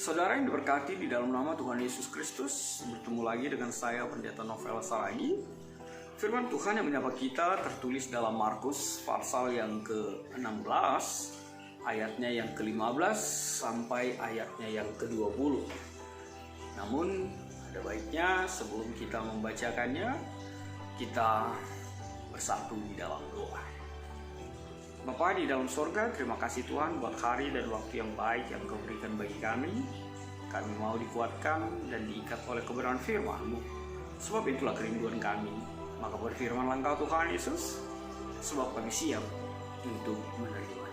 Saudara yang diberkati di dalam nama Tuhan Yesus Kristus, bertemu lagi dengan saya Pendeta Novel Saragi. Firman Tuhan yang menyapa kita tertulis dalam Markus pasal yang ke-16, ayatnya yang ke-15 sampai ayatnya yang ke-20. Namun ada baiknya sebelum kita membacakannya, kita bersatu di dalam doa. Bapa di dalam sorga, terima kasih Tuhan buat hari dan waktu yang baik yang Kau berikan bagi kami. Kami mau dikuatkan dan diikat oleh kebenaran firman-Mu. Sebab itulah kerinduan kami. Maka berfirmanlah Engkau Tuhan Yesus, sebab kami siap untuk menerima.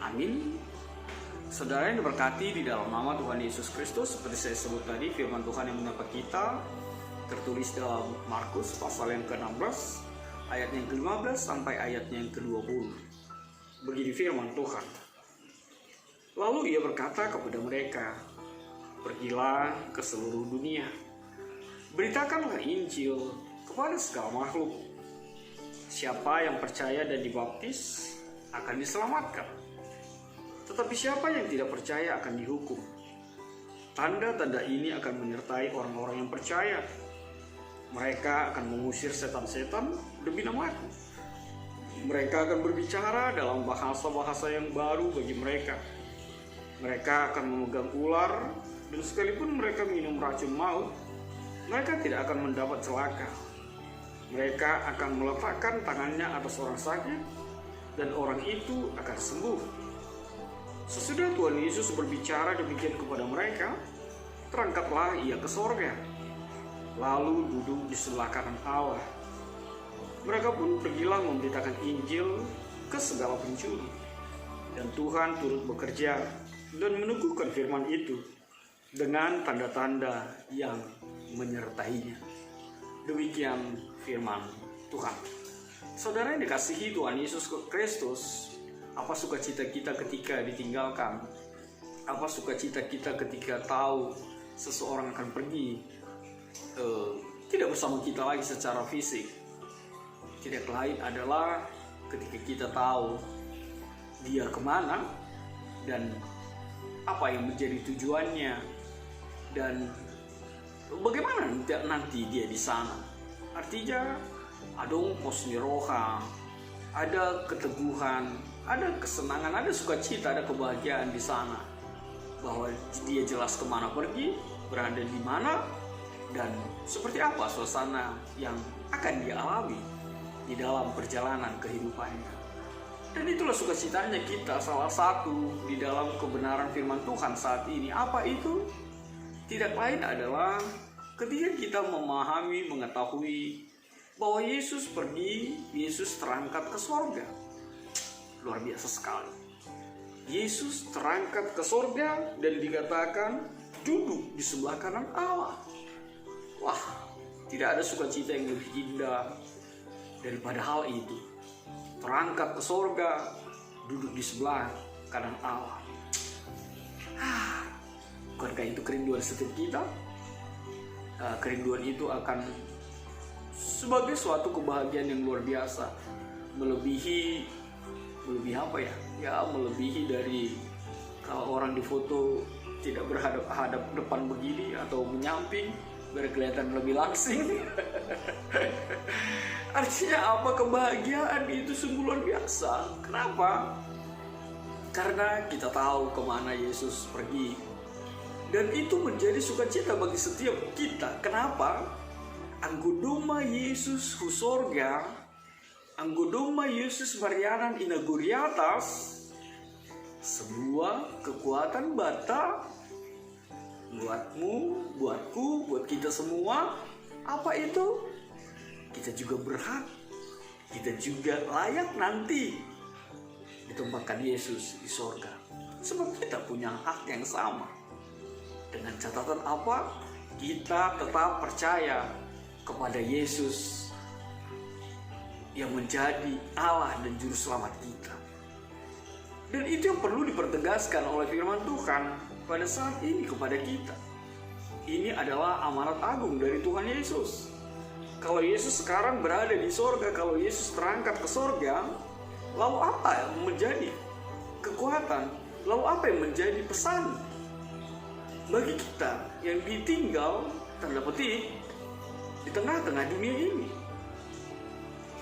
Amin. Saudara yang diberkati di dalam nama Tuhan Yesus Kristus, seperti saya sebut tadi, firman Tuhan yang menyapa kita tertulis dalam Markus pasal yang ke-16, ayat yang ke-15 sampai ayatnya yang ke-20. Begini firman Tuhan. Lalu ia berkata kepada mereka, "Pergilah ke seluruh dunia, beritakanlah Injil kepada segala makhluk. Siapa yang percaya dan dibaptis akan diselamatkan, tetapi siapa yang tidak percaya akan dihukum. Tanda-tanda ini akan menyertai orang-orang yang percaya. Mereka akan mengusir setan-setan demi nama-Ku. Mereka akan berbicara dalam bahasa-bahasa yang baru bagi mereka. Mereka akan memegang ular, dan sekalipun mereka minum racun maut, mereka tidak akan mendapat celaka. Mereka akan meletakkan tangannya atas orang sakit, dan orang itu akan sembuh." Sesudah Tuhan Yesus berbicara demikian kepada mereka, terangkatlah ia ke sorga, lalu duduk di sebelah kanan Allah. Mereka pun pergilah memberitakan Injil ke segala penjuru, dan Tuhan turut bekerja dan meneguhkan firman itu dengan tanda-tanda yang menyertainya. Demikian firman Tuhan. Saudara yang dikasihi Tuhan Yesus Kristus, apa sukacita kita ketika ditinggalkan? Apa sukacita kita ketika tahu seseorang akan pergi tidak bersama kita lagi secara fisik? Tidak lain adalah ketika kita tahu dia kemana dan apa yang menjadi tujuannya dan bagaimana nanti dia di sana. Artinya ada ongkos niroha, ada keteguhan, ada kesenangan, ada sukacita, ada kebahagiaan di sana, bahwa dia jelas kemana pergi, berada di mana, dan seperti apa suasana yang akan dia alami di dalam perjalanan kehidupannya. Dan itulah sukacitanya kita, salah satu di dalam kebenaran firman Tuhan saat ini. Apa itu? Tidak lain adalah ketika kita memahami, mengetahui bahwa Yesus pergi, Yesus terangkat ke sorga. Luar biasa sekali. Yesus terangkat ke sorga dan dikatakan duduk di sebelah kanan Allah. Wah, tidak ada sukacita yang lebih indah daripada hal itu. Terangkat ke sorga, duduk di sebelah kanan Allah. Bukankah itu kerinduan setiap kita? Kerinduan itu akan sebagai suatu kebahagiaan yang luar biasa, melebihi apa ya? Ya, melebihi dari kalau orang difoto tidak berhadap-hadap depan begini atau menyamping biar kelihatan lebih langsing. Artinya apa? Kebahagiaan itu sungguh luar biasa. Kenapa? Karena kita tahu kemana Yesus pergi, dan itu menjadi sukacita bagi setiap kita. Kenapa? Anggodoma Yesus husorga, anggodoma Yesus marianan inauguriatas, sebuah kekuatan bata buatmu, buatku, buat kita semua. Apa itu? Kita juga berhak, kita juga layak nanti ditempatkan Yesus di sorga. Sebab kita punya hak yang sama. Dengan catatan apa? Kita tetap percaya kepada Yesus yang menjadi Allah dan Juru Selamat kita. Dan itu yang perlu dipertegaskan oleh firman Tuhan pada saat ini kepada kita. Ini adalah amanat agung dari Tuhan Yesus. Kalau Yesus sekarang berada di sorga, kalau Yesus terangkat ke sorga, lalu apa yang menjadi kekuatan? Lalu apa yang menjadi pesan bagi kita yang ditinggal tanda petik di tengah-tengah dunia ini.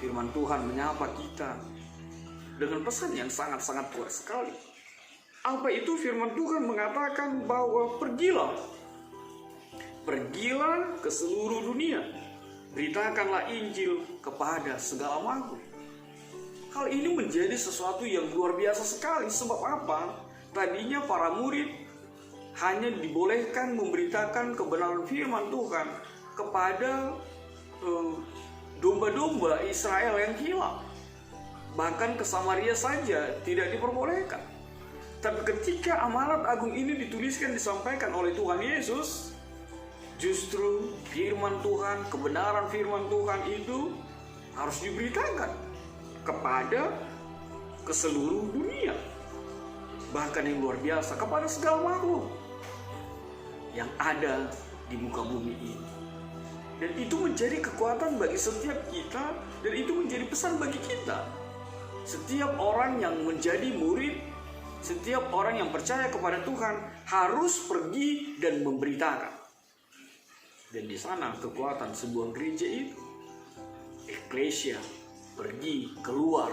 Firman Tuhan menyapa kita dengan pesan yang sangat-sangat kuat sekali. Apa itu? Firman Tuhan mengatakan bahwa pergilah ke seluruh dunia, beritakanlah Injil kepada segala makhluk. Hal ini menjadi sesuatu yang luar biasa sekali. Sebab apa? Tadinya para murid hanya dibolehkan memberitakan kebenaran firman Tuhan kepada domba-domba Israel yang hilang. Bahkan ke Samaria saja tidak diperbolehkan. Tapi ketika amanat agung ini dituliskan, disampaikan oleh Tuhan Yesus, justru firman Tuhan, kebenaran firman Tuhan itu harus diberitakan ke seluruh dunia. Bahkan yang luar biasa, kepada segala makhluk yang ada di muka bumi ini. Dan itu menjadi kekuatan bagi setiap kita, dan itu menjadi pesan bagi kita. Setiap orang yang menjadi murid, setiap orang yang percaya kepada Tuhan harus pergi dan memberitakan. Dan di sana kekuatan sebuah gereja itu, eklesia, pergi keluar.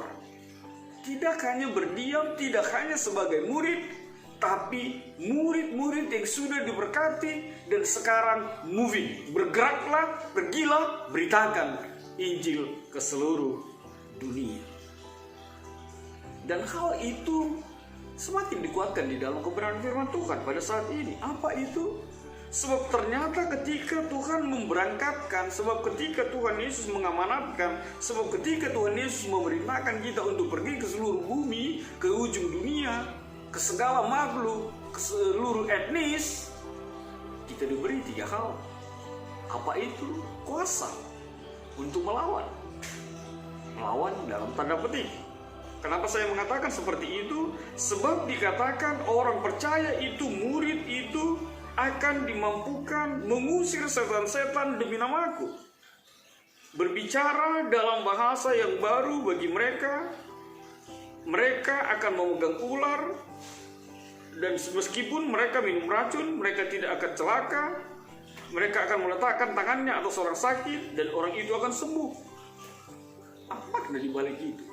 Tidak hanya berdiam, tidak hanya sebagai murid, tapi murid-murid yang sudah diberkati dan sekarang moving, bergeraklah, pergilah, beritakan Injil ke seluruh dunia. Dan hal itu semakin dikuatkan di dalam kebenaran firman Tuhan pada saat ini. Apa itu? Sebab ternyata ketika Tuhan memberangkatkan, sebab ketika Tuhan Yesus mengamanatkan, sebab ketika Tuhan Yesus memerintahkan kita untuk pergi ke seluruh bumi, ke ujung dunia, ke segala makhluk, ke seluruh etnis, kita diberi 3 hal. Apa itu? Kuasa untuk melawan. Melawan dalam tanda petik. Kenapa saya mengatakan seperti itu? Sebab dikatakan orang percaya itu, murid itu akan dimampukan mengusir setan-setan demi namaku. Berbicara dalam bahasa yang baru bagi mereka. Mereka akan memegang ular, dan meskipun mereka minum racun, mereka tidak akan celaka. Mereka akan meletakkan tangannya atas orang sakit, dan orang itu akan sembuh. Apa makna di balik itu?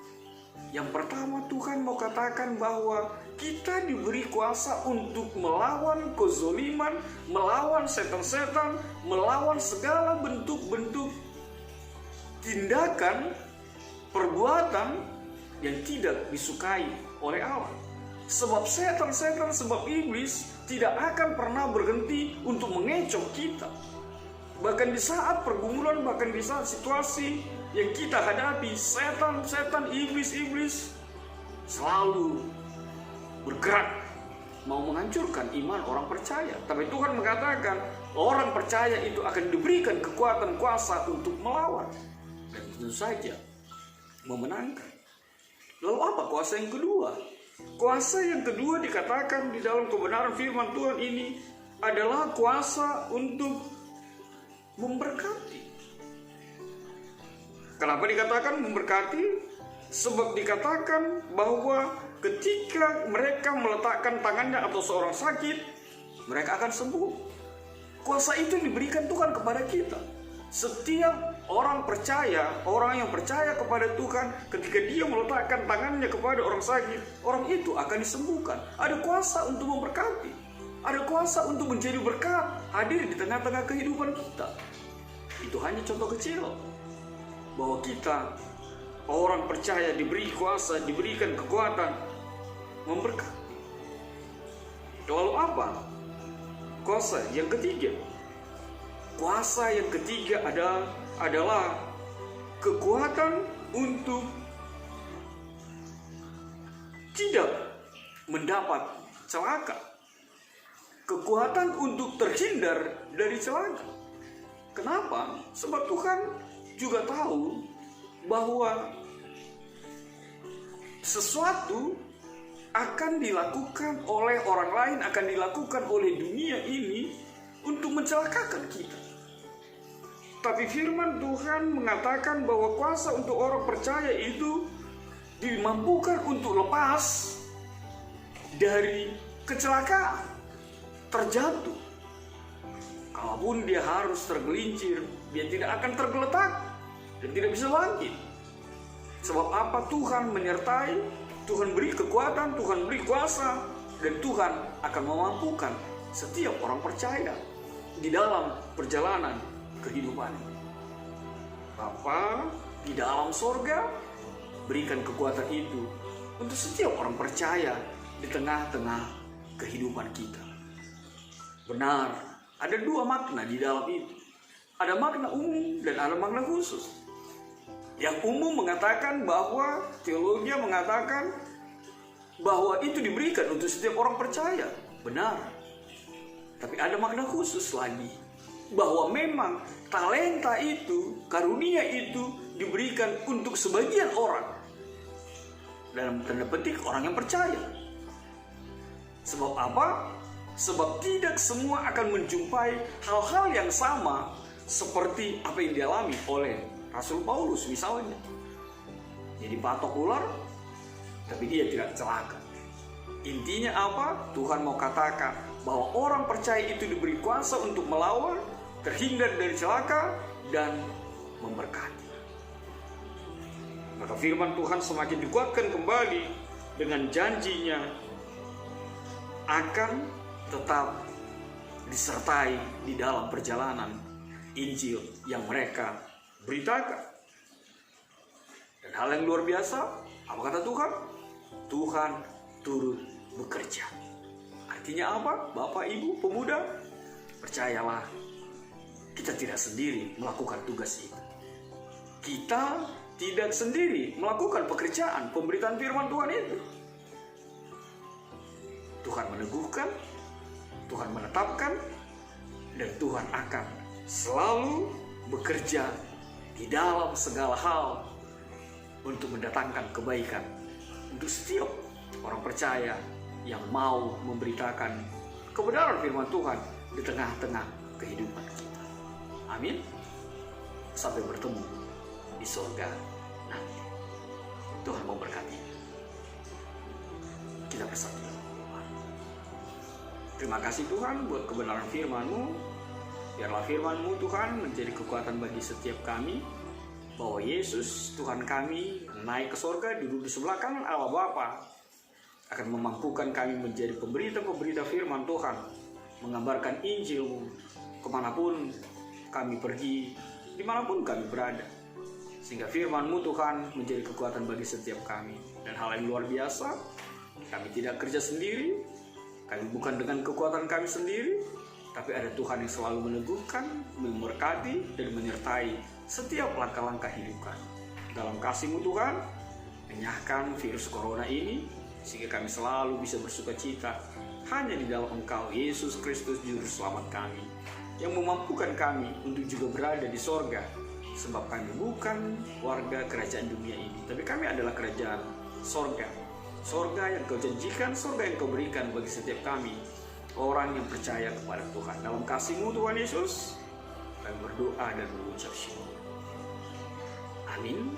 Yang pertama, Tuhan mau katakan bahwa kita diberi kuasa untuk melawan kezoliman, melawan setan-setan, melawan segala bentuk-bentuk tindakan, perbuatan yang tidak disukai oleh Allah. Sebab setan-setan, sebab iblis tidak akan pernah berhenti untuk mengecoh kita. Bahkan di saat pergumulan, bahkan di saat situasi yang kita hadapi, setan-setan, iblis-iblis selalu bergerak mau menghancurkan iman orang percaya. Tapi Tuhan mengatakan orang percaya itu akan diberikan kekuatan kuasa untuk melawan, dan tentu saja memenangkan. Lalu apa kuasa yang kedua? Kuasa yang kedua dikatakan di dalam kebenaran firman Tuhan ini adalah kuasa untuk memberkati. Kenapa dikatakan memberkati? Sebab dikatakan bahwa ketika mereka meletakkan tangannya atau seorang sakit, mereka akan sembuh. Kuasa itu diberikan Tuhan kepada kita. Setiap orang percaya, orang yang percaya kepada Tuhan, ketika dia meletakkan tangannya kepada orang sakit, orang itu akan disembuhkan. Ada kuasa untuk memberkati, ada kuasa untuk menjadi berkat hadir di tengah-tengah kehidupan kita. Itu hanya contoh kecil bahwa kita, orang percaya, diberi kuasa, diberikan kekuatan memberkati. Lalu apa kuasa yang ketiga? Kuasa yang ketiga adalah kekuatan untuk tidak mendapat celaka. Kekuatan untuk terhindar dari celaka. Kenapa? Sebab Tuhan juga tahu bahwa sesuatu akan dilakukan oleh orang lain, akan dilakukan oleh dunia ini untuk mencelakakan kita. Tapi firman Tuhan mengatakan bahwa kuasa untuk orang percaya itu dimampukan untuk lepas dari kecelakaan, terjatuh, Kalaupun dia harus tergelincir, dia tidak akan tergeletak dan tidak bisa bangkit. Sebab apa? Tuhan menyertai, Tuhan beri kekuatan, Tuhan beri kuasa, dan Tuhan akan memampukan setiap orang percaya di dalam perjalanan kehidupan. Bapa di dalam sorga, berikan kekuatan itu untuk setiap orang percaya di tengah-tengah kehidupan kita. Benar, ada dua makna di dalam itu. Ada makna umum dan ada makna khusus. Yang umum mengatakan bahwa teologi mengatakan bahwa itu diberikan untuk setiap orang percaya. Benar. Tapi ada makna khusus lagi, bahwa memang talenta itu, karunia itu diberikan untuk sebagian orang. Dalam tanda petik orang yang percaya. Sebab apa? Sebab tidak semua akan menjumpai hal-hal yang sama seperti apa yang dialami oleh Rasul Paulus misalnya. Jadi patok ular, tapi dia tidak celaka. Intinya apa? Tuhan mau katakan bahwa orang percaya itu diberi kuasa untuk melawan, terhindar dari celaka, dan memberkati. Maka firman Tuhan semakin dikuatkan kembali dengan janjinya akan tetap disertai di dalam perjalanan Injil yang mereka beritakan. Dan hal yang luar biasa, apa kata Tuhan? Tuhan turut bekerja. Artinya apa? Bapak, Ibu, pemuda, percayalah, kita tidak sendiri melakukan tugas itu. Kita tidak sendiri melakukan pekerjaan pemberitaan firman Tuhan itu. Tuhan meneguhkan, Tuhan menetapkan, dan Tuhan akan selalu bekerja di dalam segala hal untuk mendatangkan kebaikan untuk setiap orang percaya yang mau memberitakan kebenaran firman Tuhan di tengah-tengah kehidupan kita. Amin. Sampai bertemu di surga nanti. Tuhan memberkati. Kita bersatu. Terima kasih Tuhan buat kebenaran firman-Mu. Biarlah firman-Mu Tuhan menjadi kekuatan bagi setiap kami, bahwa Yesus Tuhan kami naik ke surga, duduk di sebelah kanan Allah Bapa, akan memampukan kami menjadi pemberita-pemberita firman Tuhan, mengabarkan Injil-Mu kemanapun kami pergi, dimanapun kami berada, sehingga firman-Mu Tuhan menjadi kekuatan bagi setiap kami. Dan hal yang luar biasa, kami tidak kerja sendiri, kami bukan dengan kekuatan kami sendiri, tapi ada Tuhan yang selalu meneguhkan, memberkati, dan menyertai setiap langkah-langkah hidup kami. Dalam kasih-Mu Tuhan, enyahkan virus corona ini, sehingga kami selalu bisa bersuka cita hanya di dalam Engkau, Yesus Kristus Juru Selamat kami, yang memampukan kami untuk juga berada di sorga. Sebab kami bukan warga kerajaan dunia ini, tapi kami adalah kerajaan sorga. Sorga yang Kau janjikan, sorga yang Kau berikan bagi setiap kami, orang yang percaya kepada Tuhan. Dalam kasih-Mu Tuhan Yesus, kami berdoa dan mengucap syukur. Amin.